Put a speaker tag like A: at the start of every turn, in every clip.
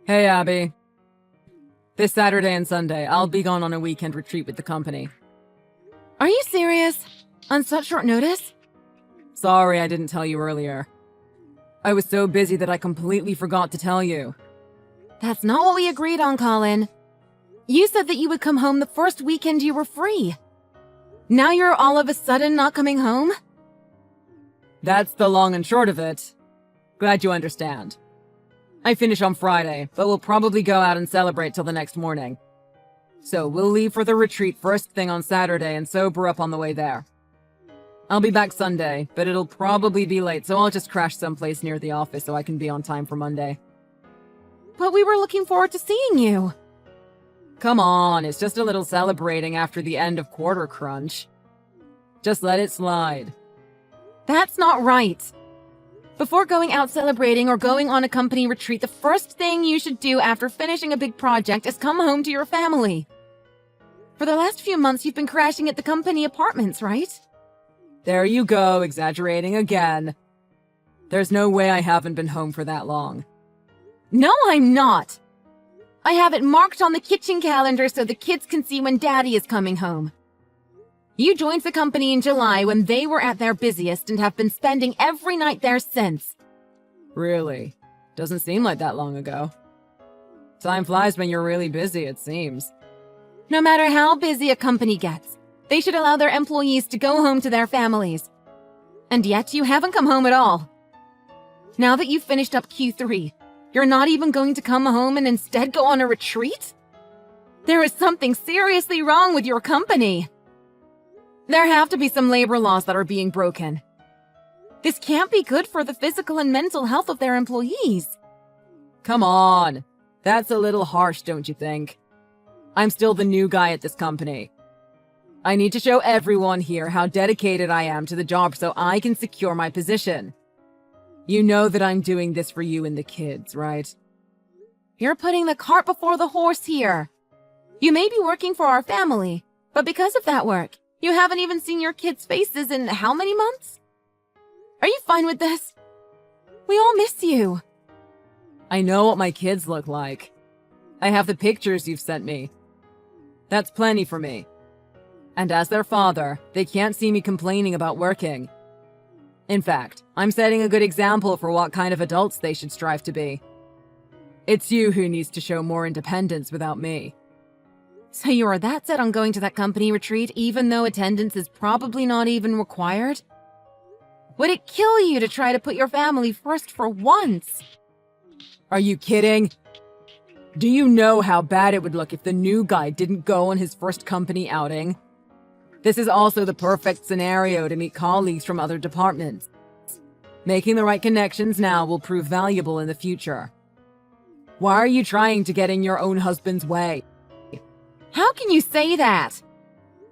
A: Hey, Abby. This Saturday and Sunday, I'll be gone on a weekend retreat with the company.
B: Are you serious? On such short notice?
A: Sorry I didn't tell you earlier. I was so busy that I completely forgot to tell you.
B: That's not what we agreed on, Colin. You said that you would come home the first weekend you were free. Now you're all of a sudden not coming home?
A: That's the long and short of it. Glad you understand. I finish on Friday, but we'll probably go out and celebrate till the next morning. So we'll leave for the retreat first thing on Saturday and sober up on the way there. I'll be back Sunday, but it'll probably be late, so I'll just crash someplace near the office so I can be on time for Monday.
B: But we were looking forward to seeing you.
A: Come on, it's just a little celebrating after the end of quarter crunch. Just let it slide.
B: That's not right. Before going out celebrating or going on a company retreat, the first thing you should do after finishing a big project is come home to your family. For the last few months, you've been crashing at the company apartments, right?
A: There you go, exaggerating again. There's no way I haven't been home for that long.
B: No, I'm not. I have it marked on the kitchen calendar so the kids can see when Daddy is coming home. You joined the company in July when they were at their busiest and have been spending every night there since.
A: Really? Doesn't seem like that long ago. Time flies when you're really busy, it seems.
B: No matter how busy a company gets, they should allow their employees to go home to their families. And yet you haven't come home at all. Now that you've finished up Q3, you're not even going to come home and instead go on a retreat? There is something seriously wrong with your company. There have to be some labor laws that are being broken. This can't be good for the physical and mental health of their employees.
A: Come on. That's a little harsh, don't you think? I'm still the new guy at this company. I need to show everyone here how dedicated I am to the job so I can secure my position. You know that I'm doing this for you and the kids, right?
B: You're putting the cart before the horse here. You may be working for our family, but because of that work, you haven't even seen your kids' faces in how many months? Are you fine with this? We all miss you.
A: I know what my kids look like. I have the pictures you've sent me. That's plenty for me. And as their father, they can't see me complaining about working. In fact, I'm setting a good example for what kind of adults they should strive to be. It's you who needs to show more independence without me.
B: So you are that set on going to that company retreat even though attendance is probably not even required? Would it kill you to try to put your family first for once?
A: Are you kidding? Do you know how bad it would look if the new guy didn't go on his first company outing? This is also the perfect scenario to meet colleagues from other departments. Making the right connections now will prove valuable in the future. Why are you trying to get in your own husband's way?
B: How can you say that?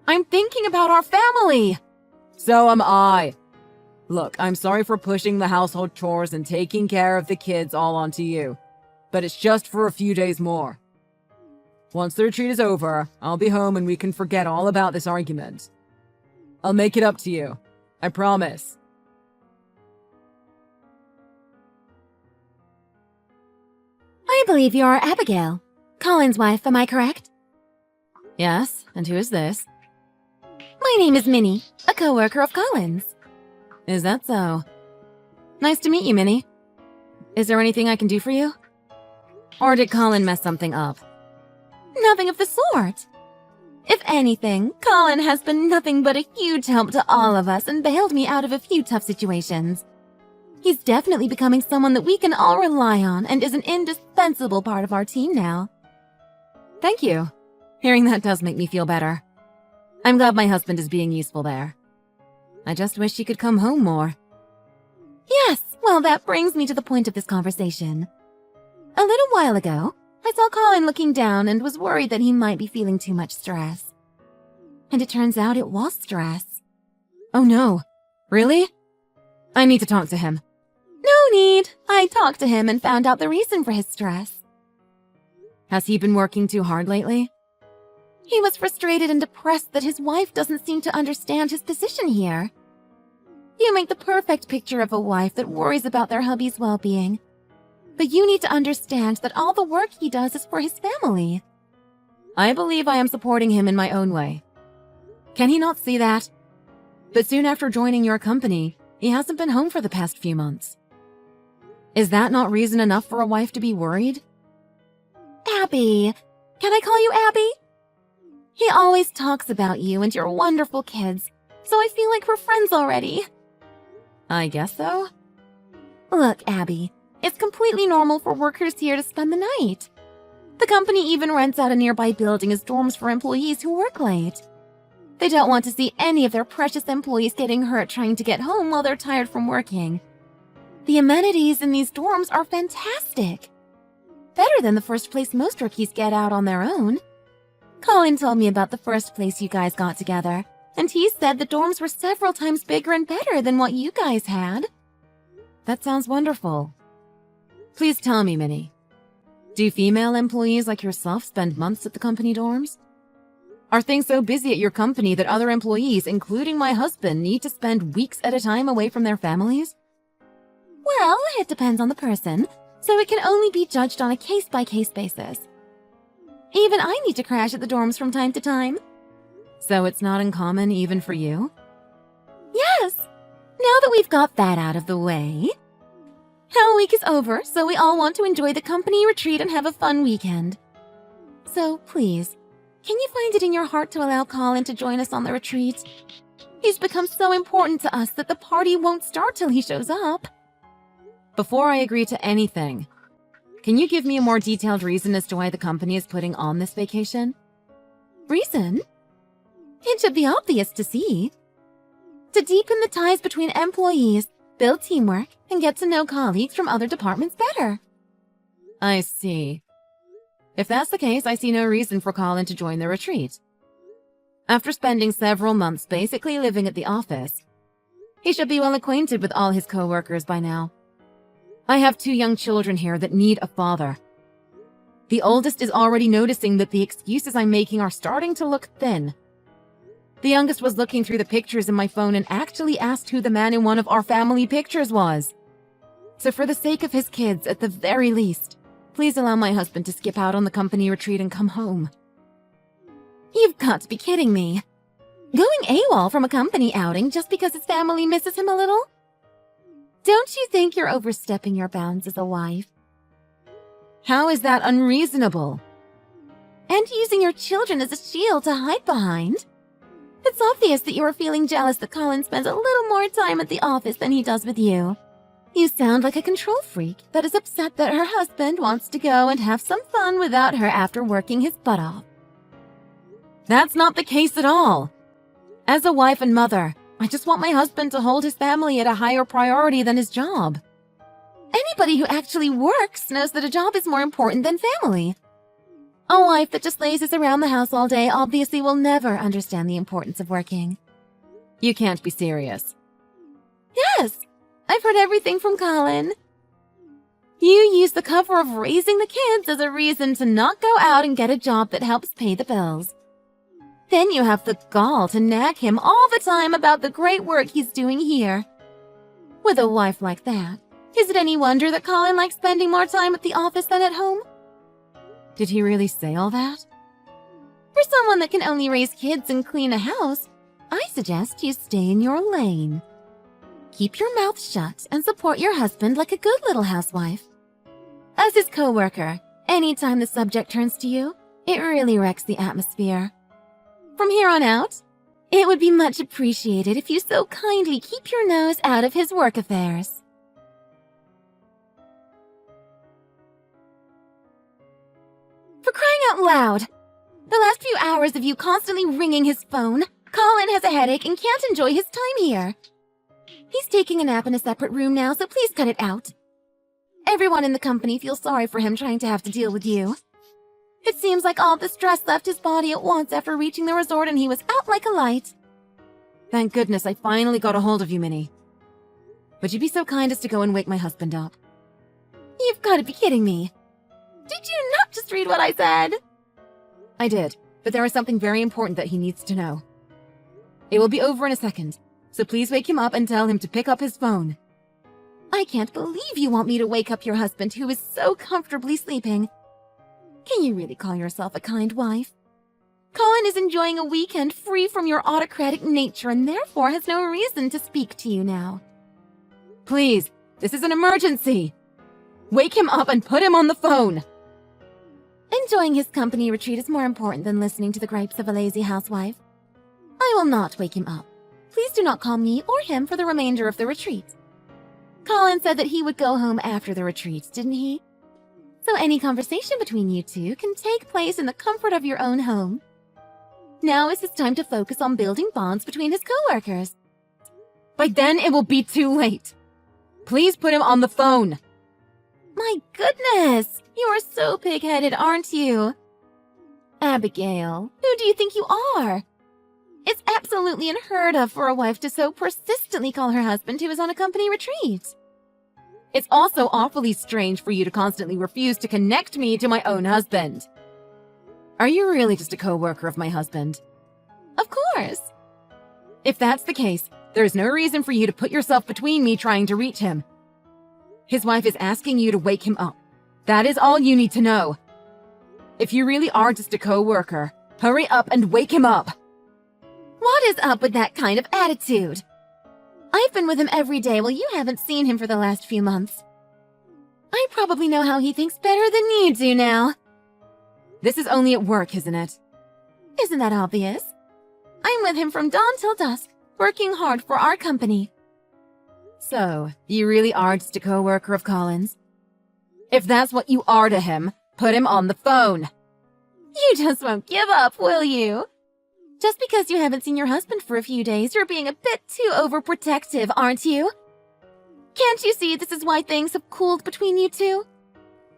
B: I'm thinking about our family.
A: So am I. Look, I'm sorry for pushing the household chores and taking care of the kids all onto you, but it's just for a few days more. Once the retreat is over, I'll be home and we can forget all about this argument. I'll make it up to you. I promise.
B: I believe you're Abigail, Colin's wife, am I correct?
A: Yes, and who is this?
B: My name is Minnie, a co-worker of Colin's.
A: Is that so?
B: Nice to meet you, Minnie. Is there anything I can do for you? Or did Colin mess something up? Nothing of the sort. If anything, Colin has been nothing but a huge help to all of us and bailed me out of a few tough situations. He's definitely becoming someone that we can all rely on and is an indispensable part of our team now.
A: Thank you.
B: Hearing that does make me feel better. I'm glad my husband is being useful there. I just wish he could come home more. Yes, well, that brings me to the point of this conversation. A little while ago, I saw Colin looking down and was worried that he might be feeling too much stress. And it turns out it was stress.
A: Oh no. Really? I need to talk to him.
B: No need. I talked to him and found out the reason for his stress.
A: Has he been working too hard lately?
B: He was frustrated and depressed that his wife doesn't seem to understand his position here. You make the perfect picture of a wife that worries about their hubby's well-being. But you need to understand that all the work he does is for his family.
A: I believe I am supporting him in my own way. Can he not see that? But soon after joining your company, he hasn't been home for the past few months. Is that not reason enough for a wife to be worried?
B: Abby! Can I call you Abby? He always talks about you and your wonderful kids, so I feel like we're friends already.
A: I guess so.
B: Look, Abby, it's completely normal for workers here to spend the night. The company even rents out a nearby building as dorms for employees who work late. They don't want to see any of their precious employees getting hurt trying to get home while they're tired from working. The amenities in these dorms are fantastic. Better than the first place most rookies get out on their own. Colin told me about the first place you guys got together, and he said the dorms were several times bigger and better than what you guys had.
A: That sounds wonderful. Please tell me, Minnie. Do female employees like yourself spend months at the company dorms? Are things so busy at your company that other employees, including my husband, need to spend weeks at a time away from their families?
B: Well, it depends on the person, so it can only be judged on a case-by-case basis. Even I need to crash at the dorms from time to time.
A: So it's not uncommon even for you?
B: Yes! Now that we've got that out of the way, Hell Week is over, so we all want to enjoy the company retreat and have a fun weekend. So please, can you find it in your heart to allow Colin to join us on the retreat? He's become so important to us that the party won't start till he shows up.
A: Before I agree to anything, can you give me a more detailed reason as to why the company is putting on this vacation?
B: Reason? It should be obvious to see. To deepen the ties between employees, build teamwork, and get to know colleagues from other departments better.
A: I see. If that's the case, I see no reason for Colin to join the retreat. After spending several months basically living at the office, he should be well acquainted with all his co-workers by now. I have 2 young children here that need a father. The oldest is already noticing that the excuses I'm making are starting to look thin. The youngest was looking through the pictures in my phone and actually asked who the man in one of our family pictures was. So for the sake of his kids, at the very least, please allow my husband to skip out on the company retreat and come home.
B: You've got to be kidding me. Going AWOL from a company outing just because his family misses him a little? Don't you think you're overstepping your bounds as a wife?
A: How is that unreasonable?
B: And using your children as a shield to hide behind? It's obvious that you are feeling jealous that Colin spends a little more time at the office than he does with you. You sound like a control freak that is upset that her husband wants to go and have some fun without her after working his butt off.
A: That's not the case at all. As a wife and mother, I just want my husband to hold his family at a higher priority than his job.
B: Anybody who actually works knows that a job is more important than family. A wife that just lazes around the house all day obviously will never understand the importance of working.
A: You can't be serious.
B: Yes, I've heard everything from Colin. You use the cover of raising the kids as a reason to not go out and get a job that helps pay the bills. Then you have the gall to nag him all the time about the great work he's doing here. With a wife like that, is it any wonder that Colin likes spending more time at the office than at home?
A: Did he really say all that?
B: For someone that can only raise kids and clean a house, I suggest you stay in your lane. Keep your mouth shut and support your husband like a good little housewife. As his co-worker, anytime the subject turns to you, it really wrecks the atmosphere. From here on out, it would be much appreciated if you so kindly keep your nose out of his work affairs. For crying out loud! The last few hours of you constantly ringing his phone, Colin has a headache and can't enjoy his time here. He's taking a nap in a separate room now, so please cut it out. Everyone in the company feels sorry for him trying to have to deal with you. It seems like all the stress left his body at once after reaching the resort and he was out like a light.
A: Thank goodness I finally got a hold of you, Minnie. Would you be so kind as to go and wake my husband up?
B: You've got to be kidding me. Did you not just read what I said?
A: I did, but there is something very important that he needs to know. It will be over in a second, so please wake him up and tell him to pick up his phone.
B: I can't believe you want me to wake up your husband who is so comfortably sleeping. Can you really call yourself a kind wife? Colin is enjoying a weekend free from your autocratic nature and therefore has no reason to speak to you now.
A: Please, this is an emergency. Wake him up and put him on the phone.
B: Enjoying his company retreat is more important than listening to the gripes of a lazy housewife. I will not wake him up. Please do not call me or him for the remainder of the retreat. Colin said that he would go home after the retreat, didn't he? So any conversation between you two can take place in the comfort of your own home. Now is his time to focus on building bonds between his co-workers.
A: By then it will be too late. Please put him on the phone.
B: My goodness! You are so pig-headed, aren't you? Abigail, who do you think you are? It's absolutely unheard of for a wife to so persistently call her husband who is on a company retreat.
A: It's also awfully strange for you to constantly refuse to connect me to my own husband. Are you really just a co-worker of my husband?
B: Of course.
A: If that's the case, there is no reason for you to put yourself between me trying to reach him. His wife is asking you to wake him up. That is all you need to know. If you really are just a co-worker, hurry up and wake him up.
B: What is up with that kind of attitude? I've been with him every day while you haven't seen him for the last few months. I probably know how he thinks better than you do now.
A: This is only at work, isn't it?
B: Isn't that obvious? I'm with him from dawn till dusk, working hard for our company.
A: So, you really are just a co-worker of Colin's? If that's what you are to him, put him on the phone.
B: You just won't give up, will you? Just because you haven't seen your husband for a few days, you're being a bit too overprotective, aren't you? Can't you see this is why things have cooled between you two?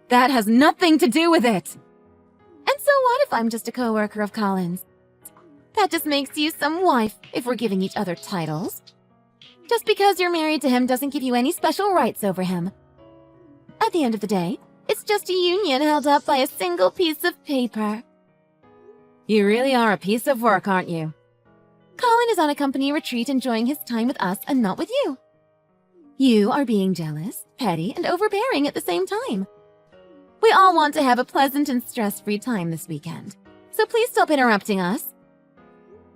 A: That has nothing to do with it.
B: And so what if I'm just a co-worker of Colin's? That just makes you some wife, if we're giving each other titles. Just because you're married to him doesn't give you any special rights over him. At the end of the day, it's just a union held up by a single piece of paper.
A: You really are a piece of work, aren't you?
B: Colin is on a company retreat enjoying his time with us and not with you. You are being jealous, petty, and overbearing at the same time. We all want to have a pleasant and stress-free time this weekend, so please stop interrupting us.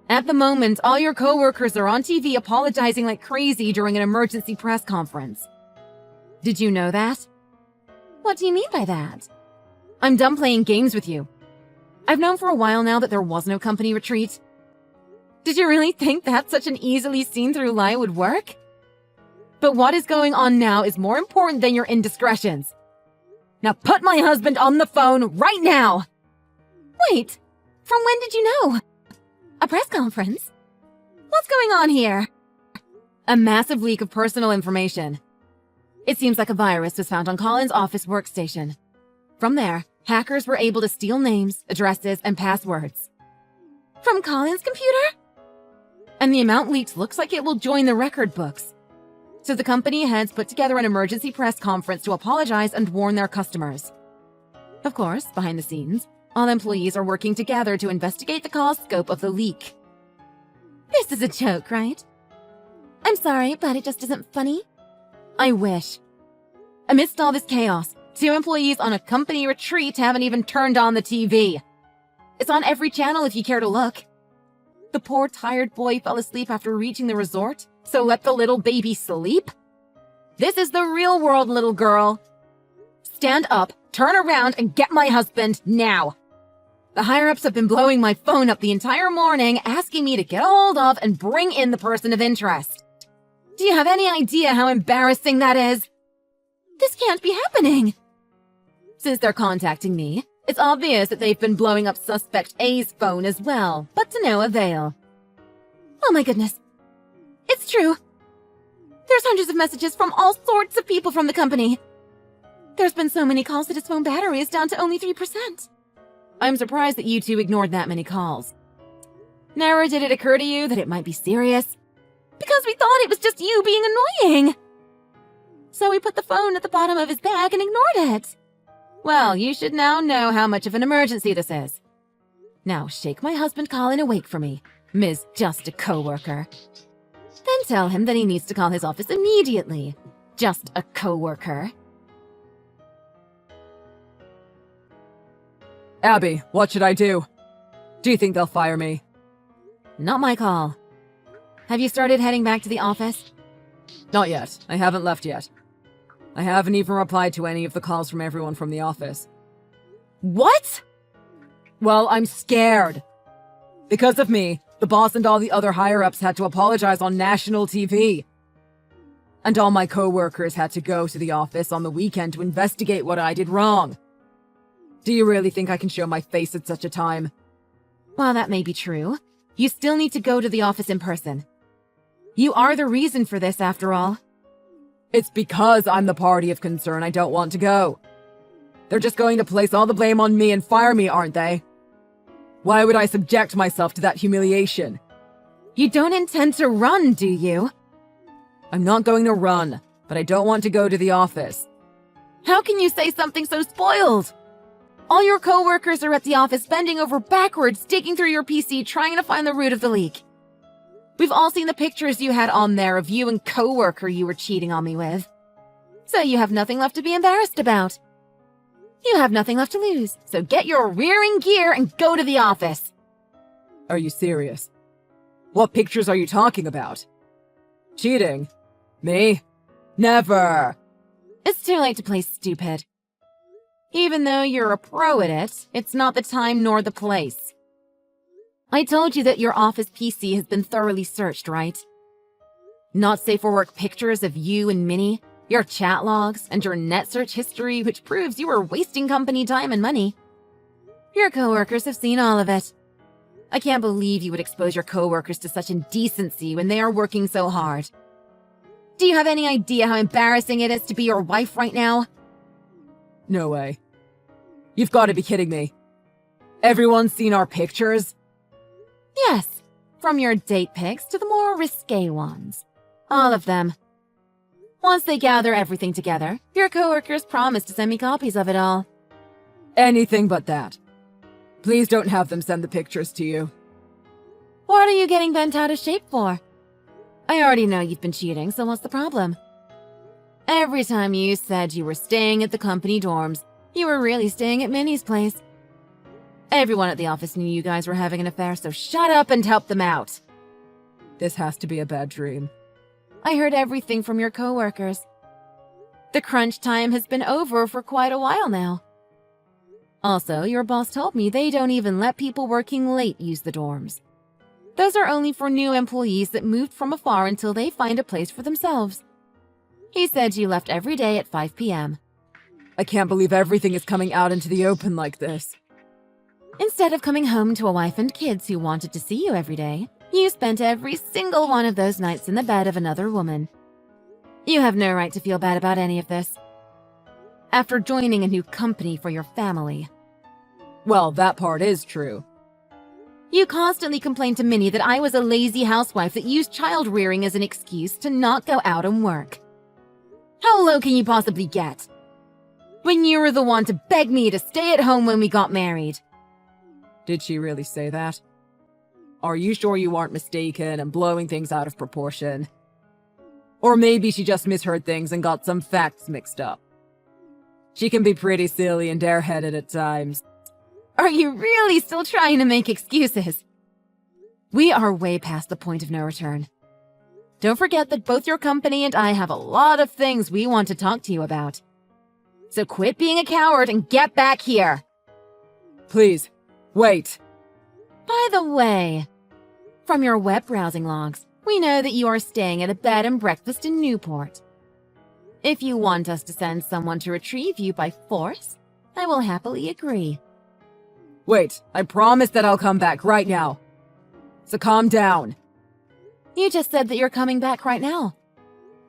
A: At the moment, all your co-workers are on TV apologizing like crazy during an emergency press conference. Did you know that?
B: What do you mean by that?
A: I'm done playing games with you. I've known for a while now that there was no company retreat. Did you really think that such an easily seen-through lie would work? But what is going on now is more important than your indiscretions. Now put my husband on the phone right now!
B: Wait, from when did you know? A press conference? What's going on here?
A: A massive leak of personal information. It seems like a virus was found on Colin's office workstation. From there, hackers were able to steal names, addresses, and passwords.
B: From Colin's computer?
A: And the amount leaked looks like it will join the record books. So the company heads put together an emergency press conference to apologize and warn their customers. Of course, behind the scenes, all employees are working together to investigate the cause scope of the leak.
B: This is a joke, right? I'm sorry, but it just isn't funny.
A: I wish. Amidst all this chaos, 2 employees on a company retreat haven't even turned on the TV. It's on every channel if you care to look. The poor tired boy fell asleep after reaching the resort, so let the little baby sleep? This is the real world, little girl. Stand up, turn around, and get my husband now. The higher-ups have been blowing my phone up the entire morning, asking me to get a hold of and bring in the person of interest. Do you have any idea how embarrassing that is?
B: This can't be happening.
A: Since they're contacting me, it's obvious that they've been blowing up Suspect A's phone as well, but to no avail.
B: Oh my goodness. It's true. There's hundreds of messages from all sorts of people from the company. There's been so many calls that his phone battery is down to only 3%.
A: I'm surprised that you two ignored that many calls. Never did it occur to you that it might be serious?
B: Because we thought it was just you being annoying. So we put the phone at the bottom of his bag and ignored it.
A: Well, you should now know how much of an emergency this is. Now shake my husband Colin awake for me, Ms. Just a Co-worker. Then tell him that he needs to call his office immediately.
B: Just a coworker.
A: Abby, what should I do? Do you think they'll fire me?
B: Not my call. Have you started heading back to the office?
A: Not yet. I haven't left yet. I haven't even replied to any of the calls from everyone from the office.
B: What?
A: Well, I'm scared. Because of me, the boss and all the other higher-ups had to apologize on national TV. And all my co-workers had to go to the office on the weekend to investigate what I did wrong. Do you really think I can show my face at such a time?
B: While that may be true, you still need to go to the office in person. You are the reason for this, after all.
A: It's because I'm the party of concern I don't want to go. They're just going to place all the blame on me and fire me, aren't they? Why would I subject myself to that humiliation?
B: You don't intend to run, do you?
A: I'm not going to run, but I don't want to go to the office.
B: How can you say something so spoiled? All your coworkers are at the office bending over backwards, digging through your PC, trying to find the root of the leak. We've all seen the pictures you had on there of you and coworker you were cheating on me with. So you have nothing left to be embarrassed about. You have nothing left to lose, so get your rearing gear and go to the office.
A: Are you serious? What pictures are you talking about? Cheating? Me? Never!
B: It's too late to play stupid. Even though you're a pro at it, it's not the time nor the place. I told you that your office PC has been thoroughly searched, right? Not safe for work pictures of you and Minnie, your chat logs, and your net search history, which proves you were wasting company time and money. Your coworkers have seen all of it. I can't believe you would expose your coworkers to such indecency when they are working so hard. Do you have any idea how embarrassing it is to be your wife right now?
A: No way. You've got to be kidding me. Everyone's seen our pictures?
B: Yes, from your date pics to the more risque ones. All of them. Once they gather everything together, your coworkers promise to send me copies of it all.
A: Anything but that. Please don't have them send the pictures to you.
B: What are you getting bent out of shape for? I already know you've been cheating, so what's the problem? Every time you said you were staying at the company dorms, you were really staying at Minnie's place. Everyone at the office knew you guys were having an affair, so shut up and help them out.
A: This has to be a bad dream.
B: I heard everything from your coworkers. The crunch time has been over for quite a while now. Also, your boss told me they don't even let people working late use the dorms. Those are only for new employees that moved from afar until they find a place for themselves. He said you left every day at 5 p.m.
A: I can't believe everything is coming out into the open like this.
B: Instead of coming home to a wife and kids who wanted to see you every day, you spent every single one of those nights in the bed of another woman. You have no right to feel bad about any of this. After joining a new company for your family.
A: Well, that part is true.
B: You constantly complained to Minnie that I was a lazy housewife that used child rearing as an excuse to not go out and work. How low can you possibly get? When you were the one to beg me to stay at home when we got married.
A: Did she really say that? Are you sure you aren't mistaken and blowing things out of proportion? Or maybe she just misheard things and got some facts mixed up. She can be pretty silly and airheaded at times.
B: Are you really still trying to make excuses? We are way past the point of no return. Don't forget that both your company and I have a lot of things we want to talk to you about. So quit being a coward and get back here.
A: Please, wait.
B: By the way, from your web browsing logs, we know that you are staying at a bed and breakfast in Newport. If you want us to send someone to retrieve you by force, I will happily agree.
A: Wait, I promise that I'll come back right now. So calm down.
B: You just said that you're coming back right now.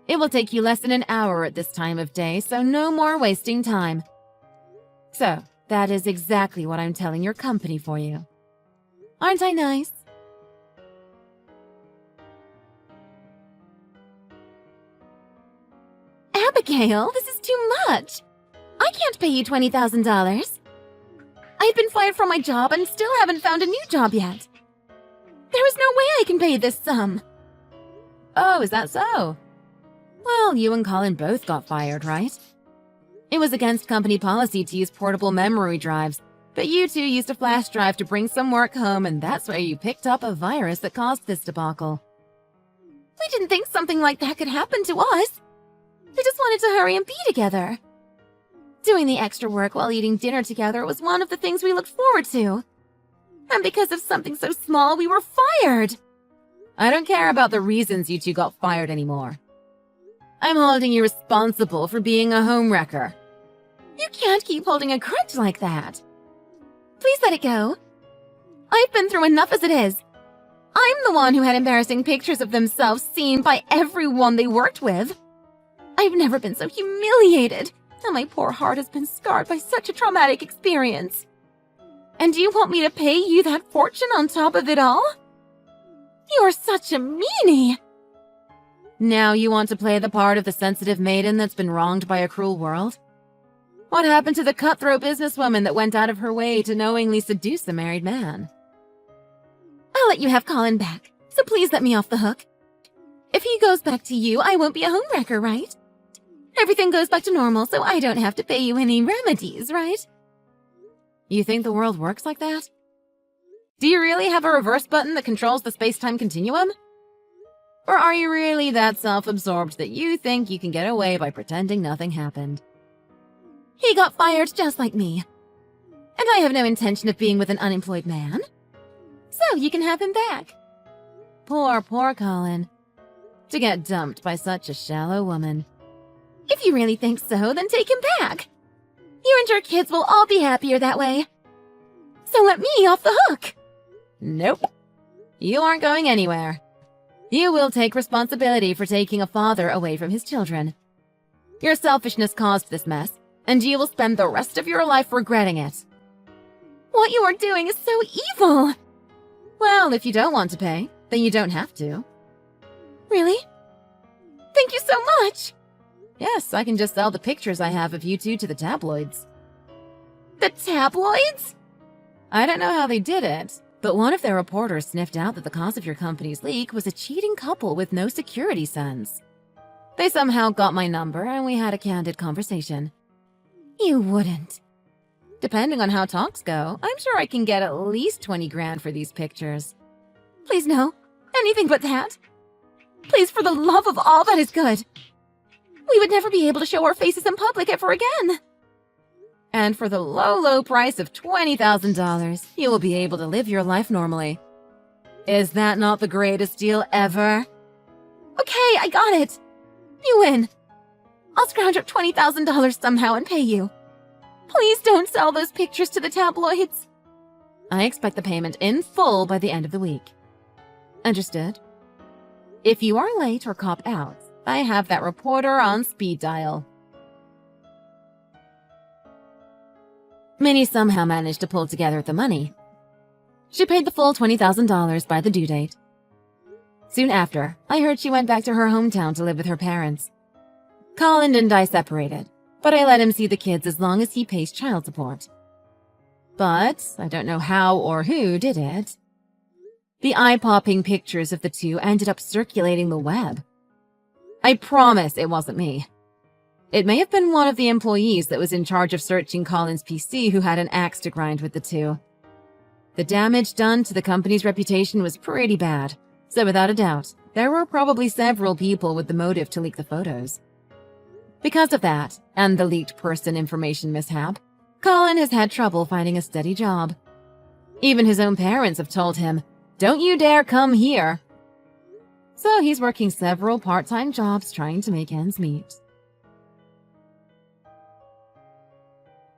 B: It will take you less than an hour at this time of day, so no more wasting time. So, that is exactly what I'm telling your company for you. Aren't I nice? Abigail, this is too much. I can't pay you $20,000. I've been fired from my job and still haven't found a new job yet. There is no way I can pay this sum. Oh, is that so? Well, you and Colin both got fired, right? It was against company policy to use portable memory drives, but you two used a flash drive to bring some work home, and that's where you picked up a virus that caused this debacle. We didn't think something like that could happen to us. We just wanted to hurry and be together. Doing the extra work while eating dinner together was one of the things we looked forward to. And because of something so small, we were fired. I don't care about the reasons you two got fired anymore. I'm holding you responsible for being a homewrecker. You can't keep holding a grudge like that. Please let it go. I've been through enough as it is. I'm the one who had embarrassing pictures of themselves seen by everyone they worked with. I've never been so humiliated, and my poor heart has been scarred by such a traumatic experience. And do you want me to pay you that fortune on top of it all? You're such a meanie! Now you want to play the part of the sensitive maiden that's been wronged by a cruel world? What happened to the cutthroat businesswoman that went out of her way to knowingly seduce a married man? I'll let you have Colin back, so please let me off the hook. If he goes back to you, I won't be a homewrecker, right? Everything goes back to normal, so I don't have to pay you any remedies, right? You think the world works like that? Do you really have a reverse button that controls the space-time continuum? Or are you really that self-absorbed that you think you can get away by pretending nothing happened? He got fired just like me. And I have no intention of being with an unemployed man. So you can have him back. Poor Colin. To get dumped by such a shallow woman. If you really think so, then take him back. You and your kids will all be happier that way. So let me off the hook. Nope. You aren't going anywhere. You will take responsibility for taking a father away from his children. Your selfishness caused this mess, and you will spend the rest of your life regretting it. What you are doing is so evil! Well, if you don't want to pay, then you don't have to. Really? Thank you so much! Yes, I can just sell the pictures I have of you two to the tabloids. The tabloids? I don't know how they did it, but one of their reporters sniffed out that the cause of your company's leak was a cheating couple with no security sense. They somehow got my number and we had a candid conversation. You wouldn't. Depending on how talks go, I'm sure I can get at least 20 grand for these pictures. Please no, anything but that. Please, for the love of all that is good. We would never be able to show our faces in public ever again. And for the low price of $20,000, you will be able to live your life normally. Is that not the greatest deal ever? Okay, I got it. You win. I'll scrounge up $20,000 somehow and pay you. Please don't sell those pictures to the tabloids. I expect the payment in full by the end of the week. Understood? If you are late or cop out, I have that reporter on speed dial. Minnie somehow managed to pull together the money. She paid the full $20,000 by the due date. Soon after, I heard she went back to her hometown to live with her parents. Colin and I separated, but I let him see the kids as long as he pays child support. But I don't know how or who did it. The eye-popping pictures of the two ended up circulating the web. I promise it wasn't me. It may have been one of the employees that was in charge of searching Colin's PC who had an axe to grind with the two. The damage done to the company's reputation was pretty bad, so without a doubt, there were probably several people with the motive to leak the photos. Because of that, and the leaked person information mishap, Colin has had trouble finding a steady job. Even his own parents have told him, "Don't you dare come here." So he's working several part-time jobs trying to make ends meet.